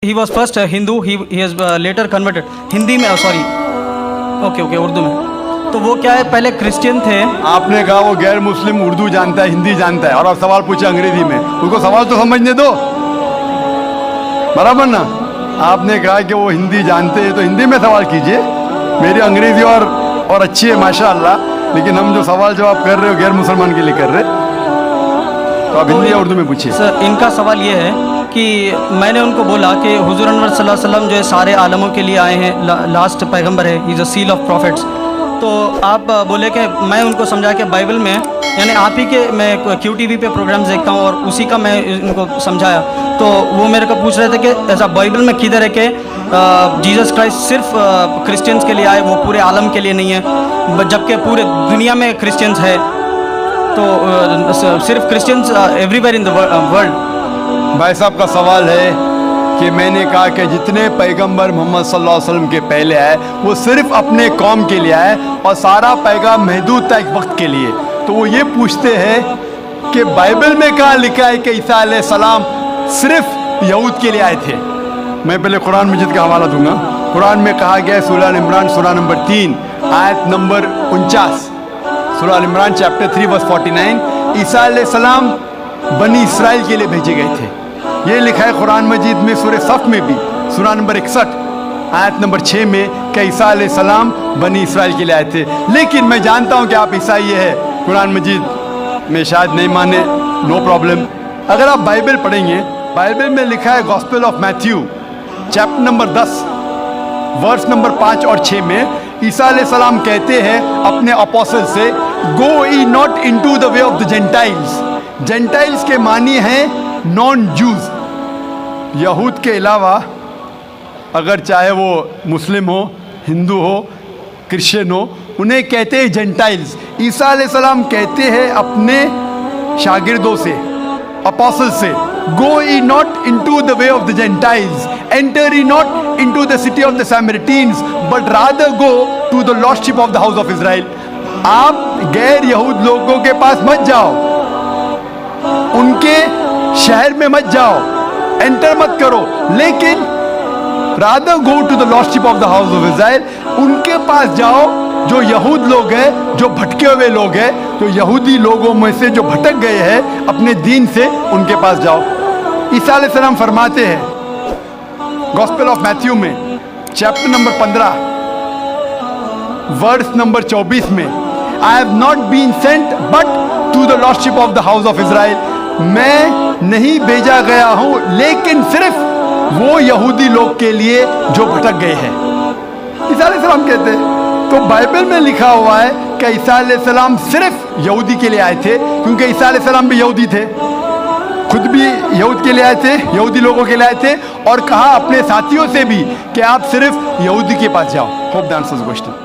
He was first a Hindu. He has later converted. Hindi में sorry okay Urdu में। तो वो क्या है, पहले क्रिश्चियन थे। आपने कहा वो गैर मुस्लिम उर्दू जानता है, हिंदी जानता है, और आप सवाल पूछे अंग्रेजी में, उसको सवाल तो समझने दो, बराबर ना। आपने कहा कि वो हिंदी जानते हैं तो हिंदी में सवाल कीजिए। मेरी अंग्रेजी और अच्छी है माशाअल्लाह, लेकिन हम जो सवाल जवाब कर रहे हो गैर मुसलमान के लिए कर रहे, तो आप हिंदी या उर्दू में पूछिए। सर इनका सवाल ये है कि मैंने उनको बोला कि हुजूर अनवर सल्लल्लाहु अलैहि वसल्लम जो है सारे आलमों के लिए आए हैं, लास्ट पैगंबर है, he is a seal of profits. तो आप बोले कि मैं उनको समझा कि बाइबल में, यानी आप ही के, मैं QTV पे प्रोग्राम्स देखता हूँ और उसी का मैं इनको समझाया। तो वो मेरे को पूछ रहे थे कि ऐसा बाइबल में किधर है कि जीसस क्राइस्ट सिर्फ क्रिश्चियंस के लिए आए, वो पूरे आलम के लिए नहीं है, जबकि पूरे दुनिया में क्रिश्चियंस है। तो सिर्फ Christians everywhere in the world. भाई साहब का सवाल है कि मैंने कहा कि जितने पैगंबर मोहम्मद सल्लल्लाहु अलैहि वसल्लम के पहले आए वो सिर्फ अपने कौम के लिए आए और सारा पैगाम महदूद था एक वक्त के लिए। तो वो ये पूछते हैं कि बाइबल में कहाँ लिखा है कि ईसा अलैहिस्सलाम सिर्फ यहूद के लिए आए थे। मैं पहले कुरान मजीद का हवाला दूंगा। कुरान में कहा गया है सूरह इमरान सूरह नंबर 3 आयत नंबर 49, सूरह इमरान चैप्टर 3 वर्स 49, ईसा अलैहिस्सलाम बनी इसराइल के लिए भेजे गए थे। ये लिखा है कुरान मजीद में सूरह सफ में भी, सूरह नंबर 61 आयत नंबर 6 में कि ईसा अलैहिस्सलाम बनी इसराइल के लिए आए थे। लेकिन मैं जानता हूँ कि आप ईसाई है, कुरान मजीद में शायद नहीं माने, नो प्रॉब्लम। अगर आप बाइबल पढ़ेंगे, बाइबल में लिखा है gospel of Matthew chapter number 10 verse number 5 और 6 में ईसा अलैहिस्सलाम कहते हैं अपने अपोस्टल से, go ye not into the way of the gentiles. Gentiles के मानी हैं नॉन जूज। यहूद के अलावा अगर चाहे वो मुस्लिम हो, हिंदू हो, क्रिश्चियन हो, उन्हें कहते हैं जेंटाइल्स। ईसा अलैहिस्सलाम कहते हैं अपने शागिर्दों से, अपोस्टल से, go ye not into the way of the gentiles, enter ye not into the city of the Samaritans, but rather go to the lost sheep of the house of Israel. आप गैर यहूद लोगों के पास मत जाओ, उनके शहर में मत जाओ, एंटर मत करो, लेकिन rather go to the lost sheep of the house of Israel. उनके पास जाओ जो यहूद लोग हैं, जो भटके हुए लोग हैं, तो यहूदी लोगों में से जो भटक गए हैं अपने दीन से, उनके पास जाओ। ईसा अलैहिस्सलाम फरमाते हैं गॉस्पेल ऑफ मैथ्यू में चैप्टर नंबर 15 वर्स नंबर 24 में, I have not been sent but to the lost sheep of the house of Israel. मैं नहीं भेजा गया हूं लेकिन सिर्फ वो यहूदी लोग के लिए जो भटक गए हैं, ईसा अलैहिस्सलाम कहते हैं। तो बाइबल में लिखा हुआ है कि ईसा अलैहिस्सलाम सिर्फ यहूदी के लिए आए थे, क्योंकि ईसा अलैहिस्सलाम भी यहूदी थे, खुद भी यहूद के लिए आए थे, यहूदी लोगों के लिए आए थे, और कहा अपने साथियों से भी कि आप सिर्फ यहूदी के पास जाओ। Hope the answers question.